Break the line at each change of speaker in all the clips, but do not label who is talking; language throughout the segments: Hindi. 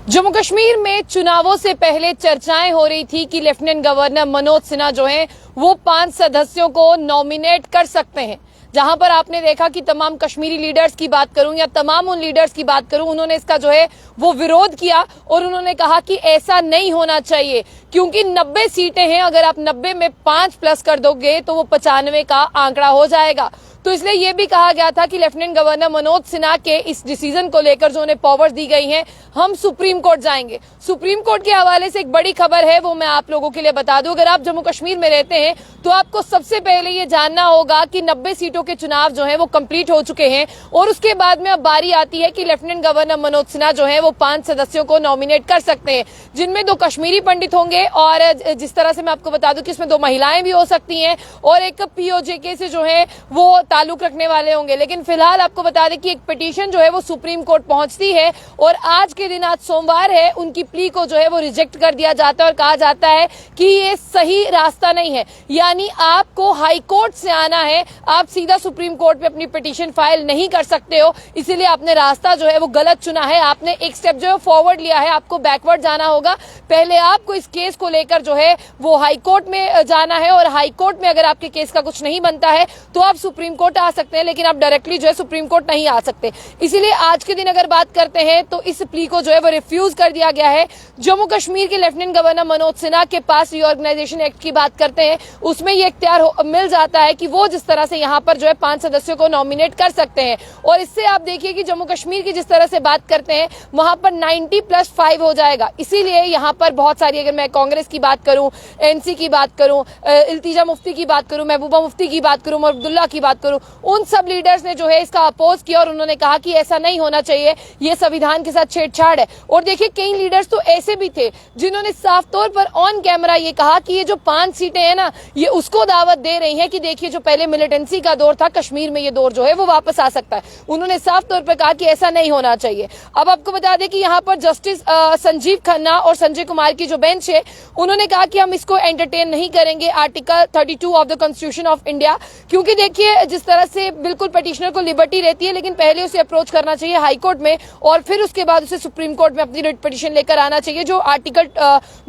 जम्मू कश्मीर में चुनावों से पहले चर्चाएं हो रही थी कि लेफ्टिनेंट गवर्नर मनोज सिन्हा जो हैं वो 5 सदस्यों को नॉमिनेट कर सकते हैं। जहां पर आपने देखा कि तमाम कश्मीरी लीडर्स की बात करूं या तमाम उन लीडर्स की बात करूं, उन्होंने इसका जो है वो विरोध किया और उन्होंने कहा कि ऐसा नहीं होना चाहिए क्योंकि 90 सीटें हैं। अगर आप 90 में 5 प्लस कर दोगे तो वो 95 का आंकड़ा हो जाएगा। तो इसलिए यह भी कहा गया था कि लेफ्टिनेंट गवर्नर मनोज सिन्हा के इस डिसीजन को लेकर जो उन्हें पावर्स दी गई हैं, हम सुप्रीम कोर्ट जाएंगे। सुप्रीम कोर्ट के हवाले से एक बड़ी खबर है, वो मैं आप लोगों के लिए बता दूं। अगर आप जम्मू कश्मीर में रहते हैं तो आपको सबसे पहले ये जानना होगा कि 90 सीटों के चुनाव जो है वो कंप्लीट हो चुके हैं और उसके बाद में अब बारी आती है कि लेफ्टिनेंट गवर्नर मनोज सिन्हा जो है वो 5 सदस्यों को नॉमिनेट कर सकते हैं, जिनमें 2 कश्मीरी पंडित होंगे और जिस तरह से मैं आपको बता दूं कि इसमें 2 महिलाएं भी हो सकती हैं और एक पीओजेके से जो है वो ताल्लुक रखने वाले होंगे। लेकिन फिलहाल आपको बता दें कि एक पिटीशन जो है वो सुप्रीम कोर्ट पहुंचती है और आज के दिन, आज सोमवार है, उनकी प्ली को जो है वो रिजेक्ट कर दिया जाता है और कहा जाता है कि ये सही रास्ता नहीं है। यानी आपको हाई कोर्ट से आना है, आप सीधा सुप्रीम कोर्ट पे अपनी पिटीशन फाइल नहीं कर सकते हो। इसीलिए आपने रास्ता जो है वो गलत चुना है। आपने एक स्टेप जो है फॉरवर्ड लिया है, आपको बैकवर्ड जाना होगा। पहले आपको इस केस को लेकर जो है वो हाई कोर्ट में जाना है और हाई कोर्ट में अगर आपके केस का कुछ नहीं बनता है तो आप सुप्रीम कोर्ट आ सकते हैं, लेकिन आप डायरेक्टली जो है सुप्रीम कोर्ट नहीं आ सकते। इसीलिए आज के दिन अगर बात करते हैं तो इस प्ली को जो है वो रिफ्यूज कर दिया गया है। जम्मू कश्मीर के लेफ्टिनेंट गवर्नर मनोज सिन्हा के पास रीऑर्गेनाइजेशन एक्ट की बात करते हैं, उसमें ये इख्तियार मिल जाता है कि वो जिस तरह से यहाँ पर जो है 5 सदस्यों को नॉमिनेट कर सकते हैं। और इससे आप देखिए कि जम्मू कश्मीर की जिस तरह से बात करते हैं वहां पर 90+5 हो जाएगा। इसीलिए यहाँ पर बहुत सारी, अगर मैं कांग्रेस की बात करूं, एनसी की बात करूं, इल्तिजा मुफ्ती की बात करूं, महबूबा मुफ्ती की बात करूं, अब्दुल्ला की बात करूं, उन सब लीडर्स ने जो है इसका अपोज किया और उन्होंने कहा कि ऐसा नहीं होना चाहिए, ये संविधान के साथ छेड़छाड़ है। और देखिए कई लीडर्स तो ऐसे भी थे जिन्होंने साफ तौर पर ऑन कैमरा ये कहा कि ये जो 5 सीटें हैं ना, ये उसको दावत दे रही हैं कि देखिए जो पहले मिलिटेंसी का दौर था, कश्मीर में ये दौर जो है वो वापस आ सकता है। उन्होंने साफ तौर पर कहा कि ऐसा नहीं होना चाहिए। अब आपको बता दें कि यहाँ पर जस्टिस संजीव खन्ना और संजय कुमार की जो बेंच है, उन्होंने कहा कि हम इसको एंटरटेन नहीं करेंगे article 32 of the constitution of India, क्योंकि देखिए जिस तरह से बिल्कुल पिटिशनर को लिबर्टी रहती है, लेकिन पहले उसे अप्रोच करना चाहिए हाई कोर्ट में और फिर उसके बाद उसे सुप्रीम कोर्ट में अपनी रिट पिटिशन लेकर आना चाहिए, जो आर्टिकल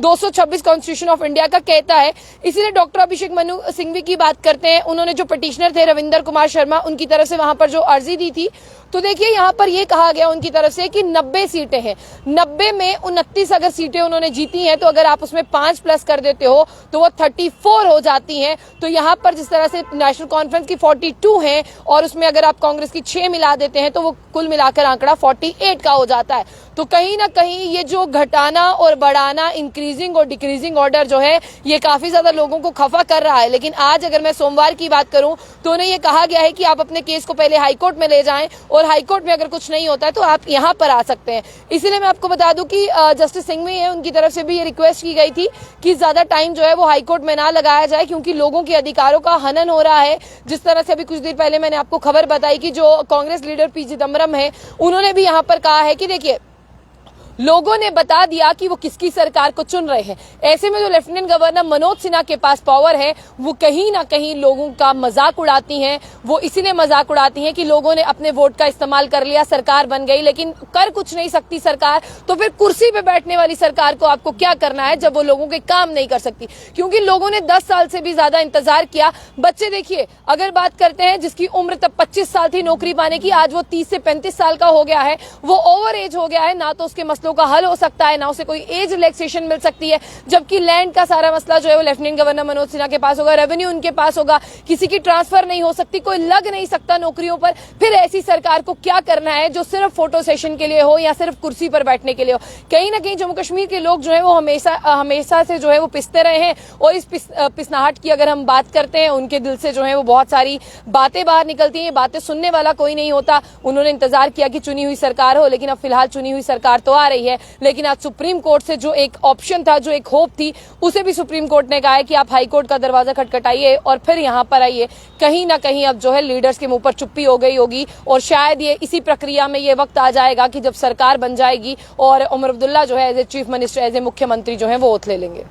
226 कॉन्स्टिट्यूशन ऑफ इंडिया का कहता है। इसीलिए डॉक्टर अभिषेक मनु सिंघवी की बात करते हैं, उन्होंने जो पिटिशनर थे रविंदर कुमार शर्मा, उनकी तरफ से वहां पर जो अर्जी दी थी, तो देखिए यहाँ पर ये कहा गया उनकी तरफ से कि 90 सीटें हैं, 90 में 29 अगर सीटें उन्होंने जीती हैं तो अगर आप उसमें 5 प्लस कर देते हो तो वो 34 हो जाती हैं। तो यहाँ पर जिस तरह से नेशनल कॉन्फ्रेंस की 42 हैं और उसमें अगर आप कांग्रेस की 6 मिला देते हैं तो वो कुल मिलाकर आंकड़ा 48 का हो जाता है। तो कहीं ना कहीं ये जो घटाना और बढ़ाना, इंक्रीजिंग और डिक्रीजिंग ऑर्डर जो है, ये काफी ज्यादा लोगों को खफा कर रहा है। लेकिन आज अगर मैं सोमवार की बात करूं तो उन्हें ये कहा गया है कि आप अपने केस को पहले हाईकोर्ट में ले जाएं और हाईकोर्ट में अगर कुछ नहीं होता है तो आप यहां पर आ सकते हैं। इसीलिए मैं आपको बता दूं कि जस्टिस सिंघवी है, उनकी तरफ से भी ये रिक्वेस्ट की गई थी कि ज्यादा टाइम जो है वो हाईकोर्ट में ना लगाया जाए, क्योंकि लोगों के अधिकारों का हनन हो रहा है। जिस तरह से अभी कुछ देर पहले मैंने आपको खबर बताई कि जो कांग्रेस लीडर पी चिदम्बरम है, उन्होंने भी यहाँ पर कहा है कि देखिए लोगों ने बता दिया कि वो किसकी सरकार को चुन रहे हैं। ऐसे में जो लेफ्टिनेंट गवर्नर मनोज सिन्हा के पास पावर है, वो कहीं ना कहीं लोगों का मजाक उड़ाती हैं। वो इसीलिए मजाक उड़ाती हैं कि लोगों ने अपने वोट का इस्तेमाल कर लिया, सरकार बन गई, लेकिन कर कुछ नहीं सकती सरकार। तो फिर कुर्सी पे बैठने वाली सरकार को आपको क्या करना है जब वो लोगों के काम नहीं कर सकती? क्योंकि लोगों ने 10 साल से भी ज्यादा इंतजार किया। बच्चे देखिए, अगर बात करते हैं जिसकी उम्र तब 25 साल थी नौकरी पाने की, आज वो 30 से 35 साल का हो गया है। वो ओवर एज हो गया है, ना तो उसके मसलों का हल हो सकता है, ना उसे कोई एज रिलैक्सेशन मिल सकती है। जबकि लैंड का सारा मसला जो है वो लेफ्टिनेंट गवर्नर मनोज सिन्हा के पास होगा, रेवेन्यू उनके पास होगा, किसी की ट्रांसफर नहीं हो सकती, कोई लग नहीं सकता नौकरियों पर। फिर ऐसी सरकार को क्या करना है जो सिर्फ फोटो सेशन के लिए हो या सिर्फ कुर्सी पर बैठने के लिए हो? कहीं ना कहीं जम्मू कश्मीर के लोग जो है वो हमेशा से जो है वो पिसते रहे हैं और इस पिसनाहट की अगर हम बात करते हैं, उनके दिल से जो है वो बहुत सारी बातें बाहर निकलती हैं। बातें सुनने वाला कोई नहीं होता। उन्होंने इंतजार किया कि चुनी हुई सरकार हो, लेकिन अब फिलहाल चुनी हुई सरकार तो आ रही है, लेकिन आज सुप्रीम कोर्ट से जो एक ऑप्शन था, जो एक होप थी, उसे भी सुप्रीम कोर्ट ने कहा है कि आप हाई कोर्ट का दरवाजा खटखटाइए और फिर यहां पर आइए। कहीं ना कहीं अब जो है लीडर्स के मुंह पर चुप्पी हो गई होगी और शायद ये इसी प्रक्रिया में ये वक्त आ जाएगा कि जब सरकार बन जाएगी और उमर अब्दुल्ला जो है as a chief minister, as a मुख्यमंत्री जो है वो ओथ ले लेंगे।